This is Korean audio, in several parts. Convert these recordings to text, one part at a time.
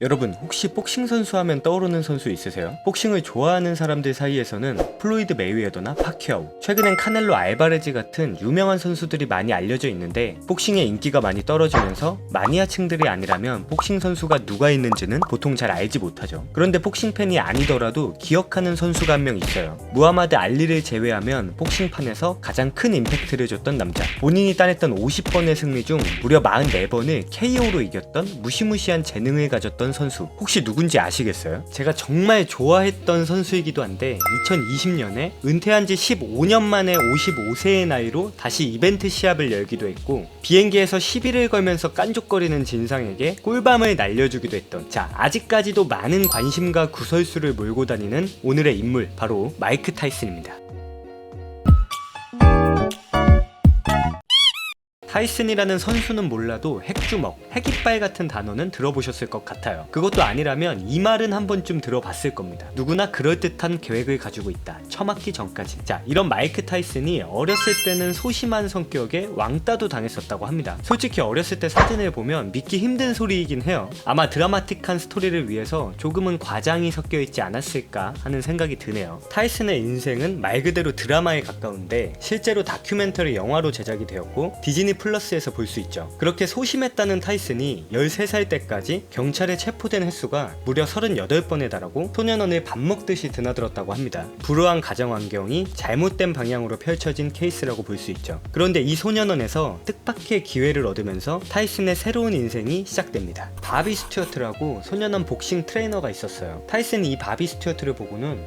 여러분, 혹시 복싱 선수 하면 떠오르는 선수 있으세요? 복싱을 좋아하는 사람들 사이에서는 플로이드 메이웨더나 파키아오, 최근엔 카넬로 알바레즈 같은 유명한 선수들이 많이 알려져 있는데, 복싱의 인기가 많이 떨어지면서 마니아층들이 아니라면 복싱 선수가 누가 있는지는 보통 잘 알지 못하죠. 그런데 복싱 팬이 아니더라도 기억하는 선수가 한 명 있어요. 무하마드 알리를 제외하면 복싱판에서 가장 큰 임팩트를 줬던 남자, 본인이 따냈던 50번의 승리 중 무려 44번을 KO로 이겼던 무시무시한 재능을 가졌던 선수, 혹시 누군지 아시겠어요? 제가 정말 좋아했던 선수이기도 한데 2020년에 은퇴한 지 15년 만에 55세의 나이로 다시 이벤트 시합을 열기도 했고, 비행기에서 시비를 걸면서 깐족거리는 진상에게 꿀밤을 날려주기도 했던, 자, 아직까지도 많은 관심과 구설수를 몰고 다니는 오늘의 인물, 바로 마이크 타이슨입니다. 타이슨이라는 선수는 몰라도 핵주먹, 핵이빨 같은 단어는 들어보셨을 것 같아요. 그것도 아니라면 이 말은 한 번쯤 들어봤을 겁니다. 누구나 그럴듯한 계획을 가지고 있다, 처맞기 전까지. 자, 이런 마이크 타이슨이 어렸을 때는 소심한 성격에 왕따도 당했었다고 합니다. 솔직히 어렸을 때 사진을 보면 믿기 힘든 소리이긴 해요. 아마 드라마틱한 스토리를 위해서 조금은 과장이 섞여 있지 않았을까 하는 생각이 드네요. 타이슨의 인생은 말 그대로 드라마에 가까운데, 실제로 다큐멘터리 영화로 제작이 되었고 디즈니 플러스에서 볼 수 있죠. 그렇게 소심했다는 타이슨이 13살 때까지 경찰에 체포된 횟수가 무려 38번에 달하고 소년원을 밥 먹듯이 드나들었다고 합니다. 불우한 가정 환경이 잘못된 방향으로 펼쳐진 케이스라고 볼 수 있죠. 그런데 이 소년원에서 뜻밖의 기회를 얻으면서 타이슨의 새로운 인생이 시작됩니다. 바비 스튜어트라고 소년원 복싱 트레이너가 있었어요. 타이슨이 이 바비 스튜어트를 보고는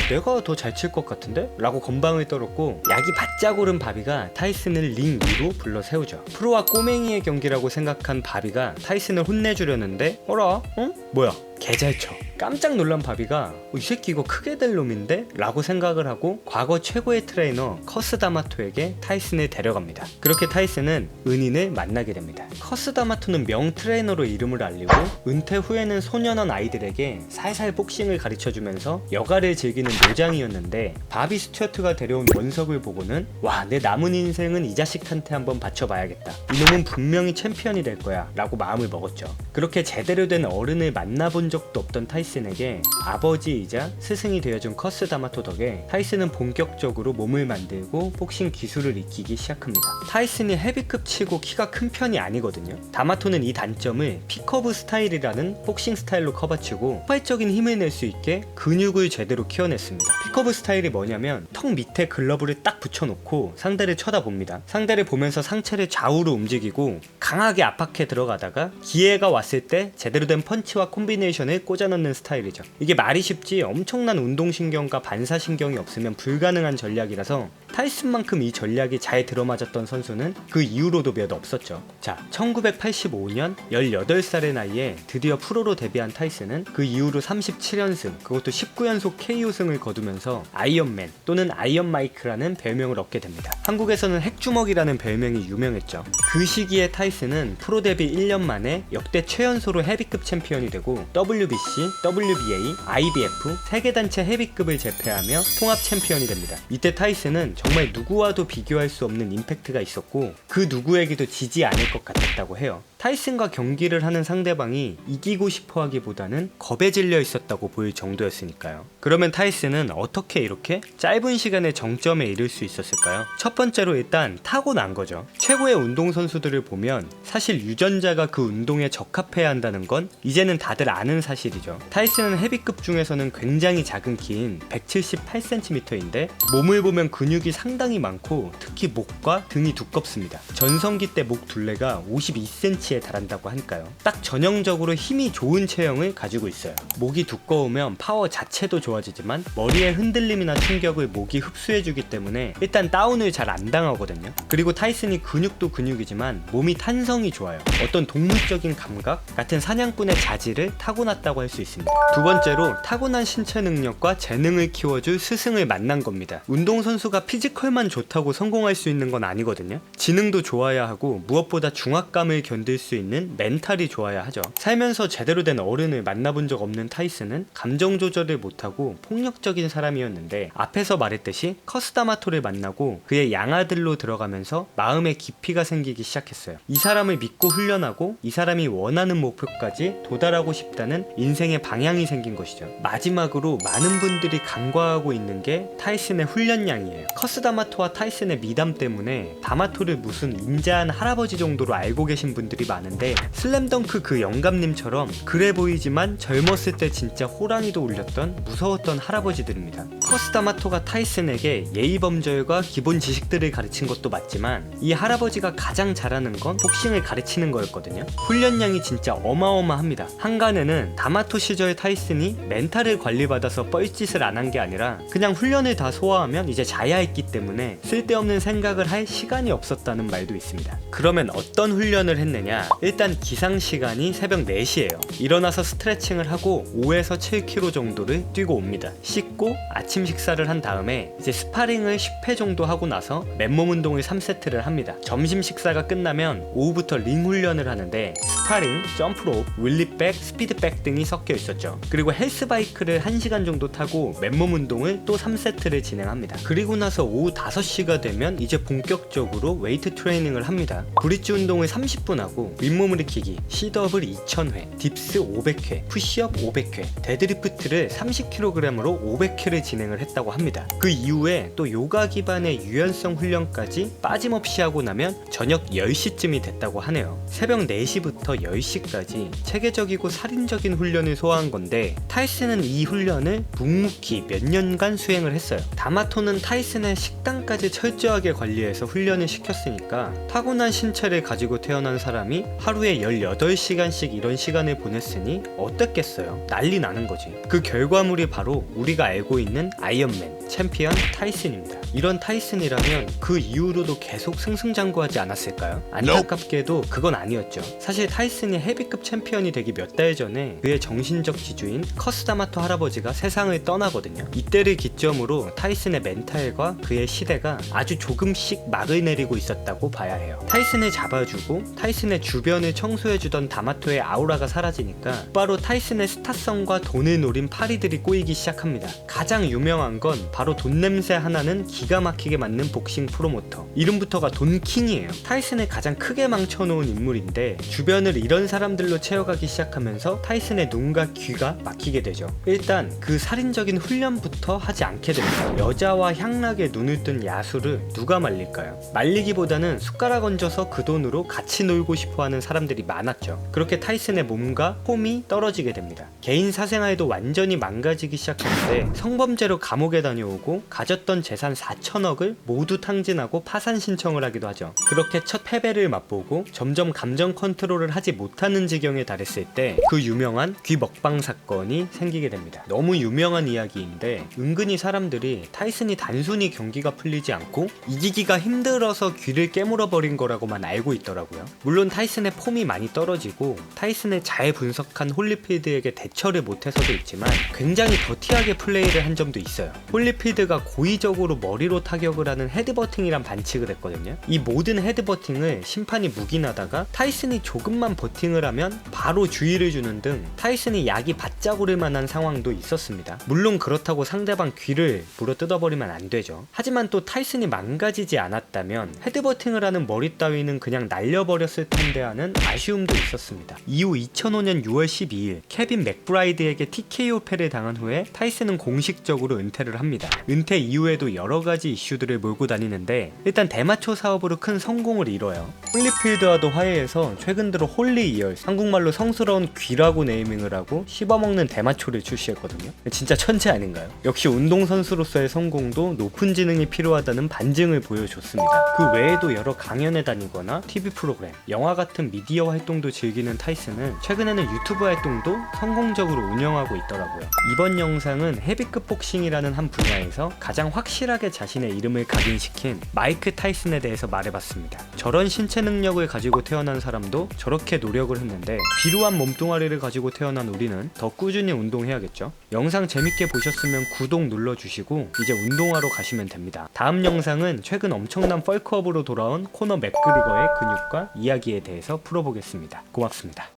내가 더 잘 칠 것 같은데? 라고 건방을 떨었고, 약이 바짝 오른 바비가 타이슨을 링 위로 불러 세우죠. 프로와 꼬맹이의 경기라고 생각한 바비가 타이슨을 혼내주려는데, 어라? 어? 뭐야? 개 잘 쳐. 깜짝 놀란 바비가 이 새끼 이거 크게 될 놈인데? 라고 생각을 하고 과거 최고의 트레이너 커스 다마토에게 타이슨을 데려갑니다. 그렇게 타이슨은 은인을 만나게 됩니다. 커스 다마토는 명 트레이너로 이름을 알리고, 은퇴 후에는 소년원 아이들에게 살살 복싱을 가르쳐주면서 여가를 즐기는 노장이었는데, 바비 스튜어트가 데려온 원석을 보고는 와, 내 남은 인생은 이 자식한테 한번 바쳐봐야겠다, 이놈은 분명히 챔피언이 될 거야 라고 마음을 먹었죠. 그렇게 제대로 된 어른을 만나본 적도 없던 타이슨에게 아버지이자 스승이 되어준 커스 다마토 덕에 타이슨은 본격적으로 몸을 만들고 복싱 기술을 익히기 시작합니다. 타이슨이 헤비급 치고 키가 큰 편이 아니거든요. 다마토는 이 단점을 픽어브 스타일이라는 복싱 스타일로 커버치고 폭발적인 힘을 낼 수 있게 근육을 제대로 키워냈습니다. 픽어브 스타일이 뭐냐면 턱 밑에 글러브를 딱 붙여놓고 상대를 쳐다봅니다. 상대를 보면서 상체를 좌우로 움직이고 강하게 압박해 들어가다가 기회가 왔을 때 제대로 된 펀치와 콤비네이션을 꽂아넣는 스타일이죠. 이게 말이 쉽지 엄청난 운동신경과 반사신경이 없으면 불가능한 전략이라서 타이슨만큼 이 전략이 잘 들어맞았던 선수는 그 이후로도 몇 없었죠. 자, 1985년 18살의 나이에 드디어 프로로 데뷔한 타이슨은 그 이후로 37연승, 그것도 19연속 KO승을 거두면서 아이언맨 또는 아이언 마이크라는 별명을 얻게 됩니다. 한국에서는 핵주먹이라는 별명이 유명했죠. 그 시기에 타이슨은 프로 데뷔 1년 만에 역대 최연소로 헤비급 챔피언이 되고 WBC, WBA, IBF 세계단체 헤비급을 제패하며 통합 챔피언이 됩니다. 이때 타이슨은 정말 누구와도 비교할 수 없는 임팩트가 있었고, 그 누구에게도 지지 않을 것 같았다고 해요. 타이슨과 경기를 하는 상대방이 이기고 싶어 하기보다는 겁에 질려 있었다고 보일 정도였으니까요. 그러면 타이슨은 어떻게 이렇게 짧은 시간에 정점에 이를 수 있었을까요? 첫 번째로 일단 타고난 거죠. 최고의 운동선수들을 보면 사실 유전자가 그 운동에 적합해야 한다는 건 이제는 다들 아는 사실이죠. 타이슨은 헤비급 중에서는 굉장히 작은 키인 178cm인데 몸을 보면 근육이 상당히 많고 특히 목과 등이 두껍습니다. 전성기 때 목 둘레가 52cm에 달한다고 하니까요. 딱 전형적으로 힘이 좋은 체형을 가지고 있어요. 목이 두꺼우면 파워 자체도 좋아지지만 머리의 흔들림이나 충격을 목이 흡수해주기 때문에 일단 다운을 잘 안 당하거든요. 그리고 타이슨이 근육도 근육이지만 몸이 탄성이 좋아요. 어떤 동물적인 감각 같은 사냥꾼의 자질을 타고났다고 할 수 있습니다. 두 번째로 타고난 신체 능력과 재능을 키워줄 스승을 만난 겁니다. 운동선수가 피지컬만 좋다고 성공할 수 있는 건 아니거든요. 지능도 좋아야 하고 무엇보다 중압감을 견딜 견딜 수 있는 멘탈이 좋아야 하죠. 살면서 제대로 된 어른을 만나본 적 없는 타이슨은 감정 조절을 못하고 폭력적인 사람이었는데, 앞에서 말했듯이 커스다마토를 만나고 그의 양아들로 들어가면서 마음의 깊이가 생기기 시작했어요. 이 사람을 믿고 훈련하고 이 사람이 원하는 목표까지 도달하고 싶다는 인생의 방향이 생긴 것이죠. 마지막으로 많은 분들이 간과하고 있는 게 타이슨의 훈련량이에요. 커스다마토와 타이슨의 미담 때문에 다마토를 무슨 인자한 할아버지 정도로 알고 계신 분들이 많은데, 슬램덩크 그 영감님처럼 그래 보이지만 젊었을 때 진짜 호랑이도 울렸던 무서웠던 할아버지들입니다. 커스다마토가 타이슨에게 예의범절과 기본 지식들을 가르친 것도 맞지만, 이 할아버지가 가장 잘하는 건 복싱을 가르치는 거였거든요. 훈련량이 진짜 어마어마합니다. 한간에는 다마토 시절 타이슨이 멘탈을 관리받아서 뻘짓을 안 한 게 아니라 그냥 훈련을 다 소화하면 이제 자야했기 때문에 쓸데없는 생각을 할 시간이 없었다는 말도 있습니다. 그러면 어떤 훈련을 했느냐? 일단 기상 시간이 새벽 4시예요. 일어나서 스트레칭을 하고 5에서 7km 정도를 뛰고 옵니다. 씻고 아침 식사를 한 다음에 이제 스파링을 10회 정도 하고 나서 맨몸 운동을 3세트를 합니다. 점심 식사가 끝나면 오후부터 링 훈련을 하는데, 스파링, 점프롭, 윌리백, 스피드백 등이 섞여 있었죠. 그리고 헬스바이크를 1시간 정도 타고 맨몸 운동을 또 3세트를 진행합니다. 그리고 나서 오후 5시가 되면 이제 본격적으로 웨이트 트레이닝을 합니다. 브릿지 운동을 30분 하고 윗몸 일으키기, 시더블 2000회, 딥스 500회, 푸시업 500회, 데드리프트를 30kg으로 500회를 진행을 했다고 합니다. 그 이후에 또 요가 기반의 유연성 훈련까지 빠짐없이 하고 나면 저녁 10시쯤이 됐다고 하네요. 새벽 4시부터 10시까지 체계적이고 살인적인 훈련을 소화한 건데, 타이슨은 이 훈련을 묵묵히 몇 년간 수행을 했어요. 다마토는 타이슨의 식단까지 철저하게 관리해서 훈련을 시켰으니까 타고난 신체를 가지고 태어난 사람이 하루에 18시간씩 이런 시간을 보냈으니 어땠겠어요? 난리 나는 거지. 그 결과물이 바로 우리가 알고 있는 아이언맨, 챔피언 타이슨입니다. 이런 타이슨이라면 그 이후로도 계속 승승장구하지 않았을까요? 안타깝게도 그건 아니었죠. 사실 타이슨이 헤비급 챔피언이 되기 몇 달 전에 그의 정신적 지주인 커스다마토 할아버지가 세상을 떠나거든요. 이때를 기점으로 타이슨의 멘탈과 그의 시대가 아주 조금씩 막을 내리고 있었다고 봐야 해요. 타이슨을 잡아주고 타이슨의 주변을 청소해주던 다마토의 아우라가 사라지니까 바로 타이슨의 스타성과 돈을 노린 파리들이 꼬이기 시작합니다. 가장 유명한 건 바로 돈 냄새 하나는 기가 막히게 맞는 복싱 프로모터, 이름부터가 돈킹이에요. 타이슨을 가장 크게 망쳐놓은 인물인데, 주변을 이런 사람들로 채워가기 시작하면서 타이슨의 눈과 귀가 막히게 되죠. 일단 그 살인적인 훈련부터 하지 않게 됩니다. 여자와 향락에 눈을 뜬 야수를 누가 말릴까요? 말리기보다는 숟가락 얹어서 그 돈으로 같이 놀고 싶어하는 사람들이 많았죠. 그렇게 타이슨의 몸과 폼이 떨어지게 됩니다. 개인 사생활도 완전히 망가지기 시작하는데, 성범죄로 감옥에 다녀오고 가졌던 재산 4천억을 모두 탕진하고 파산 신청을 하기도 하죠. 그렇게 첫 패배를 맛보고 점점 감정 컨트롤을 하지 못하는 지경에 달했을 때 그 유명한 귀 먹방 사건이 생기게 됩니다. 너무 유명한 이야기인데, 은근히 사람들이 타이슨이 단순히 경기가 풀리지 않고 이기기가 힘들어서 귀를 깨물어 버린 거라고만 알고 있더라고요. 물론 타이슨의 폼이 많이 떨어지고 타이슨을 잘 분석한 홀리필드에게 대처를 못해서도 있지만, 굉장히 더티하게 플레이를 한 점도 있어요. 홀리필드가 고의적으로 머리로 타격을 하는 헤드버팅이란 반칙을 했거든요. 이 모든 헤드버팅을 심판이 묵인하다가 타이슨이 조금만 버팅을 하면 바로 주의를 주는 등 타이슨이 약이 바짝 오를 만한 상황도 있었습니다. 물론 그렇다고 상대방 귀를 물어뜯어버리면 안 되죠. 하지만 또 타이슨이 망가지지 않았다면 헤드버팅을 하는 머리 따위는 그냥 날려버렸을 텐데 하는 아쉬움도 있었습니다. 이후 2005년 6월 12일 케빈 맥브라이드에게 TKO 패를 당한 후에 타이슨은 공식적으로 은퇴를 합니다. 은퇴 이후에도 여러가지 이슈들을 몰고 다니는데, 일단 대마초 사업으로 큰 성공을 이뤄요. 홀리필드와도 화해해서 최근 들어 홀리 이얼스, 한국말로 성스러운 귀라고 네이밍을 하고 씹어먹는 대마초를 출시했거든요. 진짜 천재 아닌가요? 역시 운동선수로서의 성공도 높은 지능이 필요하다는 반증을 보여줬습니다. 그 외에도 여러 강연에 다니거나 TV 프로그램, 영화 같은 미디어 활동도 즐기는 타이슨은 최근에는 유튜브 활동도 성공적으로 운영하고 있더라고요. 이번 영상은 헤비급 복싱이라는 한 분야에서 가장 확실하게 자신의 이름을 각인시킨 마이크 타이슨에 대해서 말해봤습니다. 저런 신체 능력을 가지고 태어난 사람도 저렇게 노력을 했는데, 비루한 몸뚱아리를 가지고 태어난 우리는 더 꾸준히 운동해야겠죠. 영상 재밌게 보셨으면 구독 눌러주시고 이제 운동하러 가시면 됩니다. 다음 영상은 최근 엄청난 펄크업으로 돌아온 코너 맥그리거의 근육과 이야기에 대해 대해서 풀어보겠습니다. 고맙습니다.